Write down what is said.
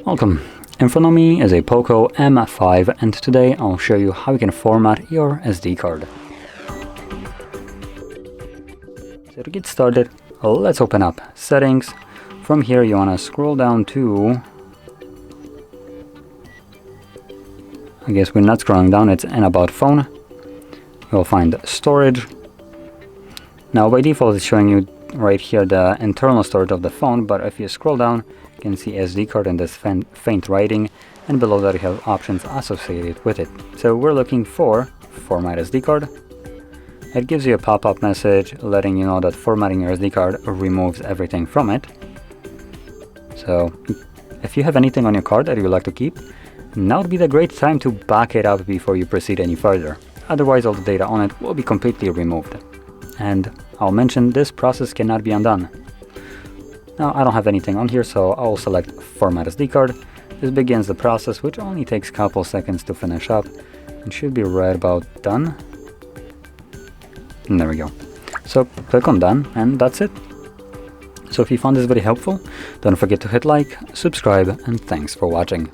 Welcome. In front of me is a POCO M5 and today I'll show you how you can format your SD card. So to get started, let's open up Settings. From here you want to scroll down to, I guess we're not scrolling down, it's in About Phone. You'll find Storage. Now by default it's showing you right here the internal storage of the phone, but if you scroll down you can see SD card in this faint writing, and below that you have options associated with it. So we're looking for Format SD card. It gives you a pop-up message letting you know that formatting your SD card removes everything from it. So if you have anything on your card that you would like to keep, now would be the great time to back it up before you proceed any further. Otherwise all the data on it will be completely removed. And I'll mention this process cannot be undone. Now I don't have anything on here, so I'll select Format SD card. This begins the process, which only takes a couple seconds to finish up and should be right about done. And there we go. So click on done and that's it. So if you found this video helpful, don't forget to hit like, subscribe, and thanks for watching.